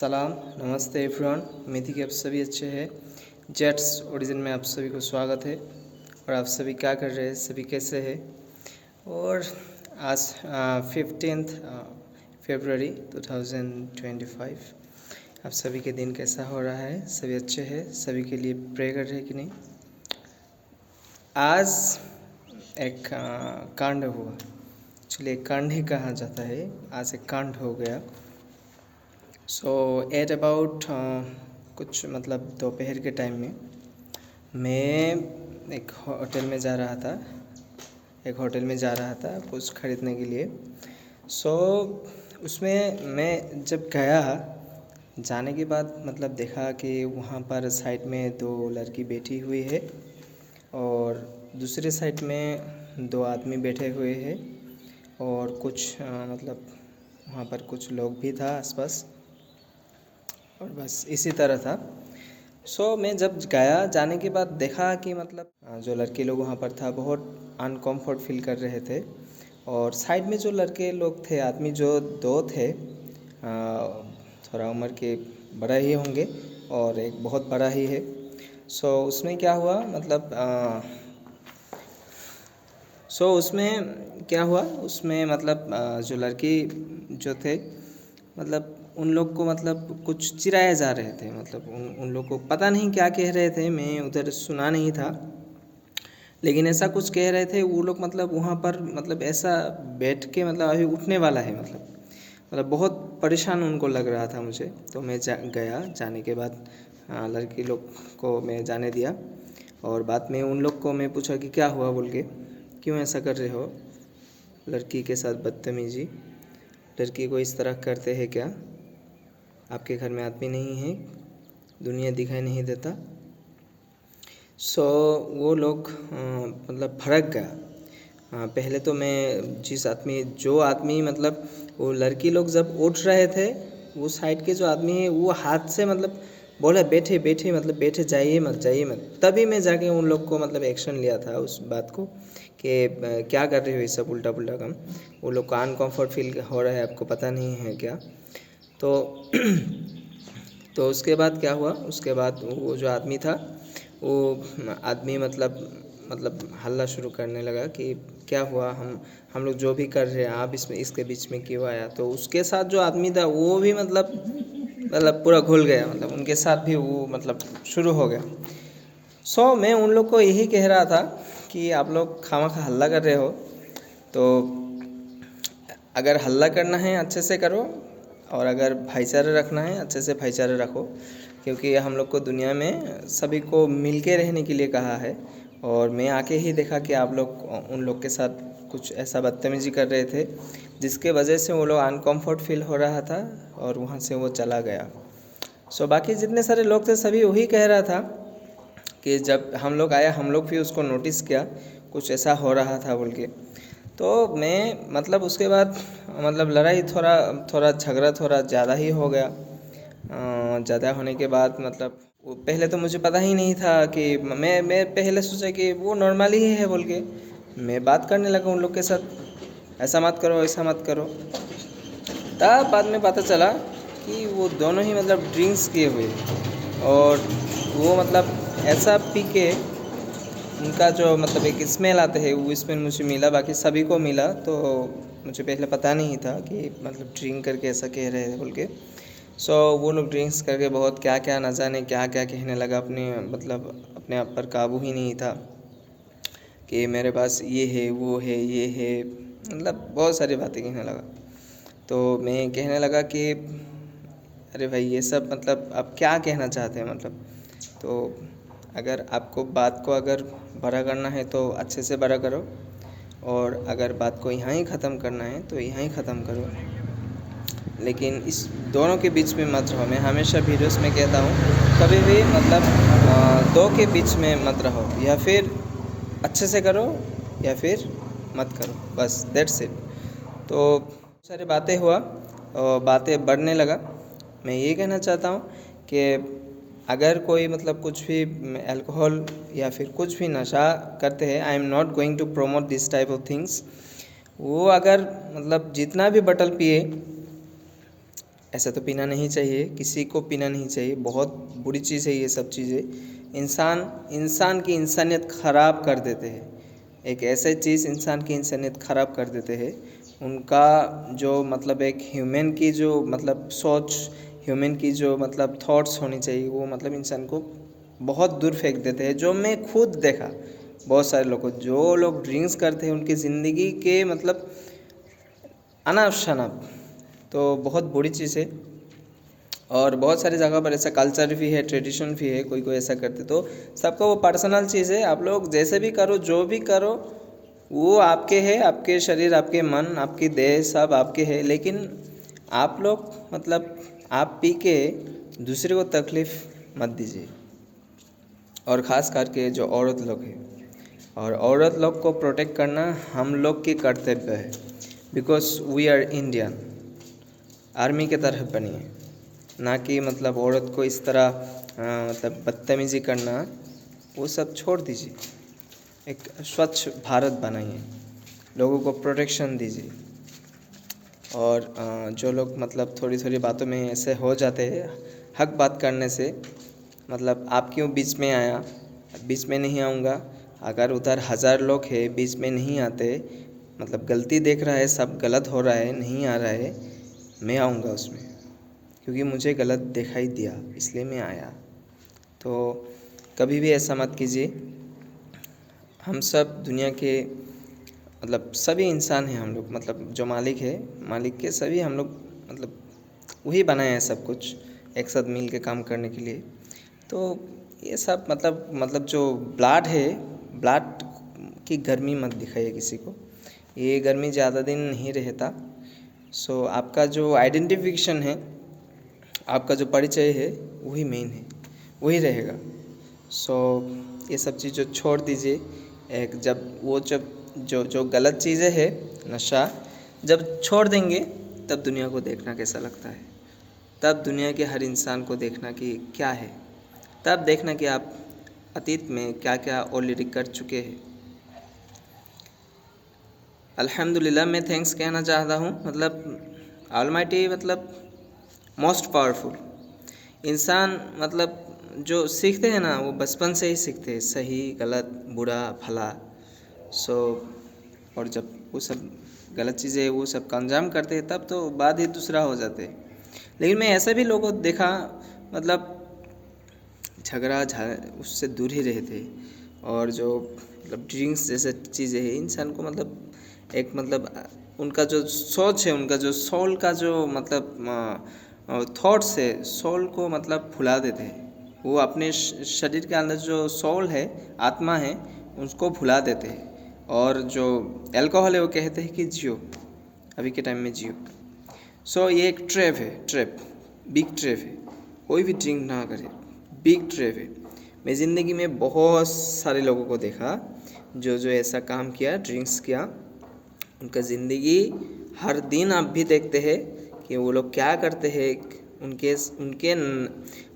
सलाम, नमस्ते एवरीवन। उम्मीद है कि आप सभी अच्छे हैं। जेट्स ओरिजिन में आप सभी को स्वागत है। और आप सभी क्या कर रहे हैं, सभी कैसे हैं। और आज 15 फरवरी 2025 आप सभी के दिन कैसा हो रहा है, सभी अच्छे हैं, सभी के लिए प्रे कर रहे हैं कि नहीं। आज एक कांड हुआ, चलिए कांड ही कहा जाता है, आज एक कांड हो गया। सो एट अबाउट कुछ मतलब दोपहर के टाइम में मैं एक होटल में जा रहा था कुछ ख़रीदने के लिए। सो उसमें मैं जब गया, जाने के बाद मतलब देखा कि वहाँ पर साइड में 2 लड़की बैठी हुई है और दूसरे साइड में 2 आदमी बैठे हुए हैं और कुछ मतलब वहाँ पर कुछ लोग भी था आसपास, और बस इसी तरह था। सो मैं जब गया, जाने के बाद देखा कि मतलब जो लड़के लोग वहाँ पर था बहुत अनकम्फर्ट फील कर रहे थे। और साइड में जो लड़के लोग थे, आदमी जो 2 थे, थोड़ा उम्र के बड़ा ही होंगे और एक बहुत बड़ा ही है। सो उसमें क्या हुआ मतलब उसमें मतलब जो लड़की जो थे मतलब उन लोग को मतलब कुछ चिढ़ाए जा रहे थे, मतलब उन लोग को पता नहीं क्या कह रहे थे, मैं उधर सुना नहीं था, लेकिन ऐसा कुछ कह रहे थे वो लोग। मतलब वहाँ पर मतलब ऐसा बैठ के मतलब अभी उठने वाला है, मतलब बहुत परेशान उनको लग रहा था मुझे। तो मैं गया, जाने के बाद लड़की लोग को मैं जाने दिया और बाद में उन लोग को मैं पूछा कि क्या हुआ बोल के, क्यों ऐसा कर रहे हो, लड़की के साथ बदतमीजी, लड़की को इस तरह करते हैं क्या, आपके घर में आदमी नहीं है, दुनिया दिखाई नहीं देता। सो वो लोग मतलब भड़क गया। पहले तो मैं जो आदमी मतलब वो लड़की लोग जब उठ रहे थे, वो साइड के जो आदमी है वो हाथ से मतलब बोला बैठे बैठे, मतलब बैठे जाइए मत। तभी मैं जाके उन लोग को मतलब एक्शन लिया था उस बात को कि क्या कर रहे हो ये सब उल्टा पुल्टा काम। वो लोग को अनकम्फर्ट फील हो रहा है, आपको पता नहीं है क्या। तो तो उसके बाद क्या हुआ, उसके बाद वो जो आदमी था वो आदमी मतलब हल्ला शुरू करने लगा कि क्या हुआ, हम लोग जो भी कर रहे हैं आप इसके बीच में क्यों आया। तो उसके साथ जो आदमी था वो भी मतलब पूरा घुल गया, मतलब उनके साथ भी वो मतलब शुरू हो गया। सो मैं उन लोग को यही कह रहा था कि आप लोग खामखा हल्ला कर रहे हो, तो अगर हल्ला करना है अच्छे से करो, और अगर भाईचारा रखना है अच्छे से भाईचारा रखो, क्योंकि हम लोग को दुनिया में सभी को मिल के रहने के लिए कहा है। और मैं आके ही देखा कि आप लोग उन लोग के साथ कुछ ऐसा बदतमीजी कर रहे थे जिसके वजह से वो लोग अनकम्फर्ट फील हो रहा था और वहाँ से वो चला गया। सो बाकी जितने सारे लोग थे सभी वही कह रहा था कि जब हम लोग आया, हम लोग भी उसको नोटिस किया कुछ ऐसा हो रहा था बोल के। तो मैं मतलब उसके बाद मतलब लड़ाई थोड़ा झगड़ा थोड़ा ज़्यादा ही हो गया। ज़्यादा होने के बाद मतलब वो पहले तो मुझे पता ही नहीं था कि मैं पहले सोचा कि वो नॉर्मल ही है बोल के मैं बात करने लगा उन लोग के साथ, ऐसा मत करो ऐसा मत करो। तब बाद में पता चला कि वो दोनों ही मतलब ड्रिंक्स किए हुए, और वो मतलब ऐसा पी के उनका जो मतलब एक स्मेल आते है वो स्मेल मुझे मिला, बाकी सभी को मिला। तो मुझे पहले पता नहीं था कि मतलब ड्रिंक करके ऐसा कह रहे हैं बोल के। सो वो लोग ड्रिंक्स करके बहुत क्या क्या न जाने क्या क्या कहने लगा, अपने आप पर काबू ही नहीं था कि मेरे पास ये है वो है ये है, मतलब बहुत सारी बातें कहने लगा। तो मैं कहने लगा कि अरे भाई ये सब मतलब आप क्या कहना चाहते हैं, मतलब तो अगर आपको बात को अगर बड़ा करना है तो अच्छे से बड़ा करो, और अगर बात को यहाँ ही ख़त्म करना है तो यहाँ ही ख़त्म करो, लेकिन इस दोनों के बीच में मत रहो। मैं हमेशा वीडियोस में कहता हूँ कभी भी मतलब दो के बीच में मत रहो, या फिर अच्छे से करो या फिर मत करो, बस दैट्स इट। तो सारी बातें हुआ और बातें बढ़ने लगा। मैं ये कहना चाहता हूँ कि अगर कोई मतलब कुछ भी अल्कोहल या फिर कुछ भी नशा करते हैं, I am not going to promote this type of things, वो अगर मतलब जितना भी बटल पिए ऐसा तो पीना नहीं चाहिए, किसी को पीना नहीं चाहिए। बहुत बुरी चीज़ है ये सब चीज़ें। इंसान की इंसानियत ख़राब कर देते हैं। एक ऐसे चीज़ इंसान की इंसानियत ख़राब कर देते हैं। उनका जो मतलब एक ह्यूमन की जो मतलब सोच, ह्यूमन की जो मतलब थॉट्स होनी चाहिए, वो मतलब इंसान को बहुत दूर फेंक देते हैं। जो मैं खुद देखा बहुत सारे लोगों, जो लोग ड्रिंक्स करते हैं उनकी ज़िंदगी के मतलब अनाप शनाप, तो बहुत बुरी चीज़ है। और बहुत सारी जगह पर ऐसा कल्चर भी है, ट्रेडिशन भी है, कोई कोई ऐसा करते। तो सबका वो पर्सनल चीज़ है। आप लोग जैसे भी करो, जो भी करो, वो आपके है, आपके शरीर, आपके मन, आपकी देह सब आपके है। लेकिन आप लोग मतलब आप पी के दूसरे को तकलीफ़ मत दीजिए। और ख़ास करके जो औरत लोग हैं, और औरत लोग को प्रोटेक्ट करना हम लोग की कर्तव्य है। Because we are Indian. Army के तरह बनिए, ना कि मतलब औरत को इस तरह मतलब बदतमीज़ी करना, वो सब छोड़ दीजिए। एक स्वच्छ भारत बनाइए, लोगों को प्रोटेक्शन दीजिए। और जो लोग मतलब थोड़ी थोड़ी बातों में ऐसे हो जाते हैं, हक बात करने से, मतलब आप क्यों बीच में आया, बीच में नहीं आऊँगा। अगर उधर 1000 लोग हैं, बीच में नहीं आते, मतलब गलती देख रहा है, सब गलत हो रहा है, नहीं आ रहा है, मैं आऊँगा उसमें, क्योंकि मुझे गलत दिखाई दिया इसलिए मैं आया। तो कभी भी ऐसा मत कीजिए। हम सब दुनिया के मतलब सभी इंसान हैं हम लोग, मतलब जो मालिक है, मालिक के सभी हम लोग, मतलब वही बनाए हैं सब कुछ एक साथ मिल के काम करने के लिए। तो ये सब मतलब जो ब्लड है, ब्लड की गर्मी मत दिखाइए किसी को। ये गर्मी ज़्यादा दिन नहीं रहता। सो आपका जो आइडेंटिफिकेशन है, आपका जो परिचय है, वही मेन है, वही रहेगा। सो ये सब चीज़ छोड़ दीजिए। एक जब जो गलत चीज़ें है, नशा जब छोड़ देंगे, तब दुनिया को देखना कैसा लगता है। तब दुनिया के हर इंसान को देखना कि क्या है। तब देखना कि आप अतीत में क्या क्या ऑलरेडी कर चुके हैं। अल्हम्दुलिल्लाह, मैं थैंक्स कहना चाहता हूँ। मतलब ऑलमाइटी मतलब मोस्ट पावरफुल इंसान, मतलब जो सीखते हैं ना, वो बचपन से ही सीखते हैं, सही गलत बुरा भला। सो और जब वो सब गलत चीज़ें वो सब का अंजाम करते हैं, तब तो बात ही दूसरा हो जाते हैं। लेकिन मैं ऐसा भी लोगों को देखा, मतलब झगड़ा उससे दूर ही रहते। और जो मतलब ड्रिंक्स जैसे चीज़ें हैं, इंसान को मतलब एक मतलब उनका जो सोच है, उनका जो सोल का जो मतलब थॉट्स है, सोल को मतलब भुला देते हैं। वो अपने शरीर के अंदर जो सोल है, आत्मा है, उसको भुला देते हैं। और जो अल्कोहल है, वो कहते हैं कि जियो, अभी के टाइम में जियो। सो ये एक ट्रैप है, ट्रैप, बिग ट्रैप है। कोई भी ड्रिंक ना करे, बिग ट्रैप है। मैं ज़िंदगी में बहुत सारे लोगों को देखा जो जो ऐसा काम किया, ड्रिंक्स किया। उनका ज़िंदगी हर दिन आप भी देखते हैं कि वो लोग क्या करते हैं। उनके उनके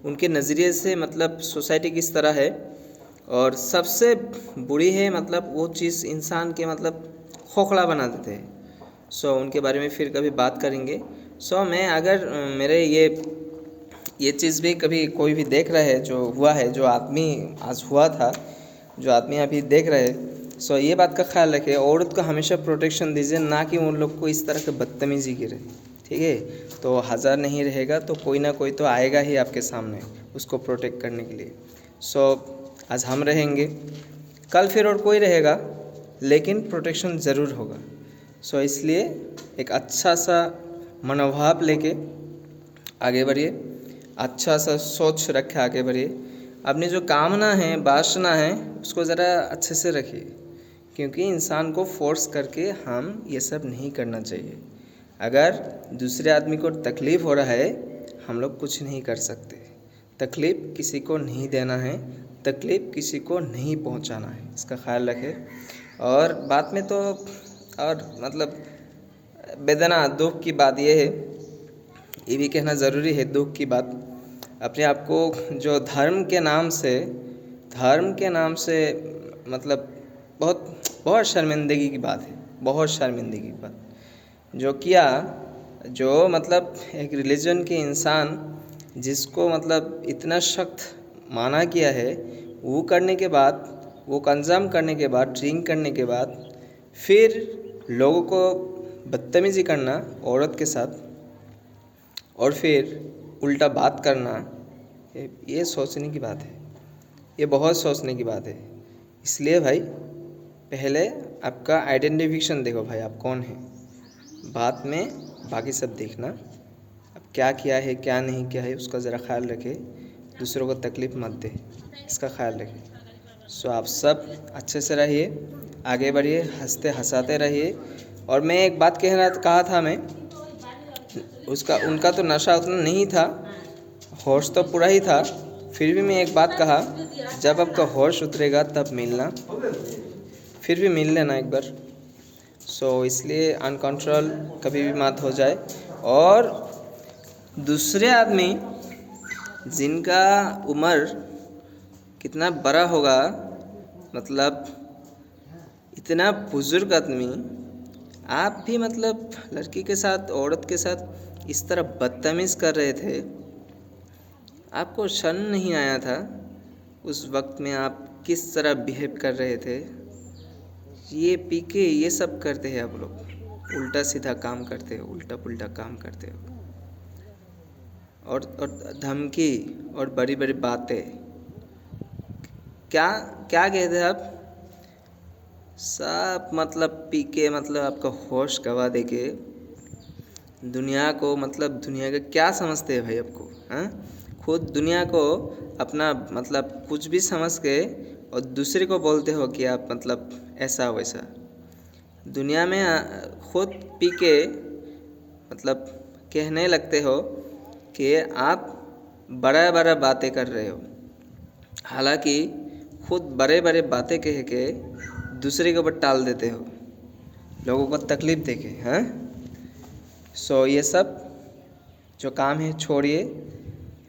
उनके नज़रिए से मतलब सोसाइटी किस तरह है। और सबसे बुरी है मतलब वो चीज़ इंसान के मतलब खोखला बना देते हैं। सो उनके बारे में फिर कभी बात करेंगे। सो मैं अगर मेरे ये चीज़ भी कभी कोई भी देख रहा है, जो हुआ है, जो आदमी आज हुआ था, जो आदमी अभी देख रहे हैं, सो ये बात का ख्याल रखें, औरत को हमेशा प्रोटेक्शन दीजिए, ना कि उन लोग को इस तरह के बदतमीज़ी गिरे। ठीक है, तो 1000 नहीं रहेगा तो कोई ना कोई तो आएगा ही आपके सामने उसको प्रोटेक्ट करने के लिए। सो आज हम रहेंगे, कल फिर और कोई रहेगा, लेकिन प्रोटेक्शन ज़रूर होगा। सो इसलिए एक अच्छा सा मनोभाव लेके आगे बढ़िए, अच्छा सा सोच रखे आगे बढ़िए। अपनी जो कामना है, वासना है, उसको ज़रा अच्छे से रखिए, क्योंकि इंसान को फोर्स करके हम ये सब नहीं करना चाहिए। अगर दूसरे आदमी को तकलीफ़ हो रहा है, हम लोग कुछ नहीं कर सकते। तकलीफ़ किसी को नहीं देना है, तकलीफ़ किसी को नहीं पहुंचाना है, इसका ख्याल रखें। और बात में तो और मतलब वेदना दुख की बात ये है, ये भी कहना ज़रूरी है दुख की बात। अपने आप को जो धर्म के नाम से मतलब बहुत बहुत शर्मिंदगी की बात है, बहुत शर्मिंदगी की बात जो किया। जो मतलब एक रिलीजन के इंसान जिसको मतलब इतना सख्त माना किया है, वो करने के बाद, वो कंज़्यूम करने के बाद, ड्रिंक करने के बाद फिर लोगों को बदतमीज़ी करना औरत के साथ और फिर उल्टा बात करना, ये सोचने की बात है। ये बहुत सोचने की बात है। इसलिए भाई पहले आपका आइडेंटिफिकेशन देखो भाई, आप कौन हैं। बाद में बाकी सब देखना। अब क्या किया है क्या नहीं किया है उसका ज़रा ख्याल रखे, दूसरों को तकलीफ़ मत दे, इसका ख्याल रखें। सो आप सब अच्छे से रहिए, आगे बढ़िए, हंसते हंसाते रहिए। और मैं एक बात कहा था मैं, उनका तो नशा उतना नहीं था, होश तो पूरा ही था। फिर भी मैं एक बात कहा, जब आपका होश उतरेगा तब मिलना, फिर भी मिल लेना एक बार। सो इसलिए अनकंट्रोल कभी भी मत हो जाए। और दूसरे आदमी जिनका उम्र कितना बड़ा होगा, मतलब इतना बुजुर्ग आदमी, आप भी मतलब लड़की के साथ, औरत के साथ इस तरह बदतमीज़ कर रहे थे, आपको शर्म नहीं आया था उस वक्त में आप किस तरह बिहेव कर रहे थे। ये पी के ये सब करते हैं आप लोग, उल्टा सीधा काम करते हो, उल्टा पुल्टा काम करते हो, और धमकी और बड़ी बड़ी बातें। क्या क्या कहते हैं आप सब, मतलब पी के मतलब आपका होश गवा दे के दुनिया को, मतलब दुनिया का क्या समझते हैं भाई आपको, हाँ? खुद दुनिया को अपना मतलब कुछ भी समझ के और दूसरे को बोलते हो कि आप मतलब ऐसा वैसा। दुनिया में खुद पी के मतलब कहने लगते हो कि आप बड़ा बड़ा बातें कर रहे हो, हालांकि खुद बड़े बड़े बातें कह के दूसरे के ऊपर टाल देते हो, लोगों को तकलीफ़ देके, हाँ? सो ये सब जो काम है छोड़िए।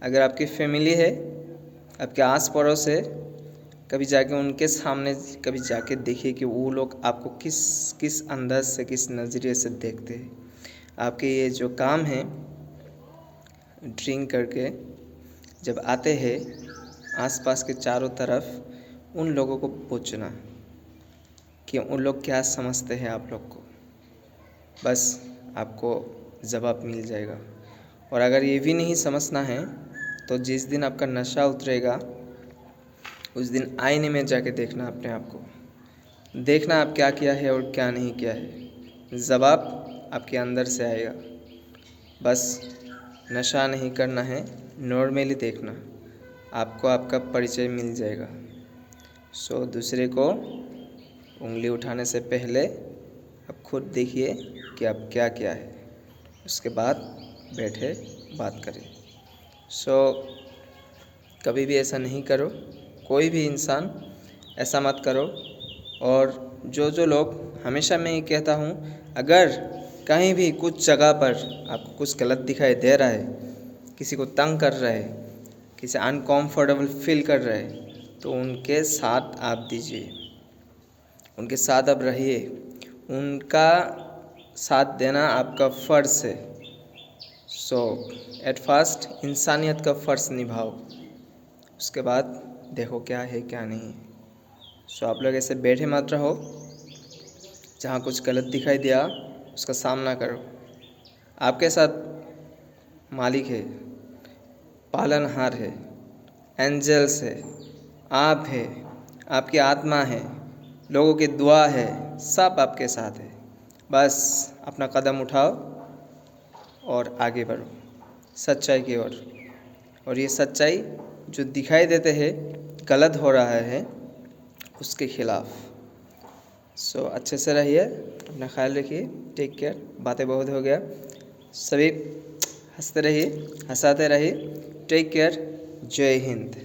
अगर आपकी फैमिली है, आपके आस पड़ोस है, कभी जाके उनके सामने कभी जाके देखिए कि वो लोग आपको किस किस अंदाज से, किस नज़रिए से देखते हैं। आपके ये जो काम है ड्रिंक करके जब आते हैं, आसपास के चारों तरफ उन लोगों को पूछना कि उन लोग क्या समझते हैं आप लोग को, बस आपको जवाब मिल जाएगा। और अगर ये भी नहीं समझना है तो जिस दिन आपका नशा उतरेगा उस दिन आईने में जाके देखना अपने आप को, देखना आप क्या किया है और क्या नहीं किया है, जवाब आपके अंदर से आएगा। बस नशा नहीं करना है, नॉर्मली देखना, आपको आपका परिचय मिल जाएगा। सो दूसरे को उंगली उठाने से पहले आप खुद देखिए कि आप क्या किया है, उसके बाद बैठे बात करें। सो कभी भी ऐसा नहीं करो, कोई भी इंसान ऐसा मत करो। और जो लोग, हमेशा मैं ये कहता हूँ, अगर कहीं भी कुछ जगह पर आपको कुछ गलत दिखाई दे रहा है, किसी को तंग कर रहा है, किसी अनकंफर्टेबल फील कर रहा है, तो उनके साथ आप दीजिए, उनके साथ आप रहिए, उनका साथ देना आपका फ़र्ज़ है। सो एट फर्स्ट इंसानियत का फ़र्ज़ निभाओ, उसके बाद देखो क्या है क्या नहीं है। सो आप लोग ऐसे बैठे मत रहो, जहाँ कुछ गलत दिखाई दिया उसका सामना करो। आपके साथ मालिक है, पालनहार है, एंजल्स है, आप है, आपकी आत्मा है, लोगों की दुआ है, सब आपके साथ है। बस अपना कदम उठाओ और आगे बढ़ो सच्चाई की ओर। और ये सच्चाई जो दिखाई देते हैं गलत हो रहा है, उसके खिलाफ। सो अच्छे से रहिए, अपना ख्याल रखिए, टेक केयर। बातें बहुत हो गया, सभी हंसते रहिए, हंसाते रहिए। टेक केयर, जय हिंद।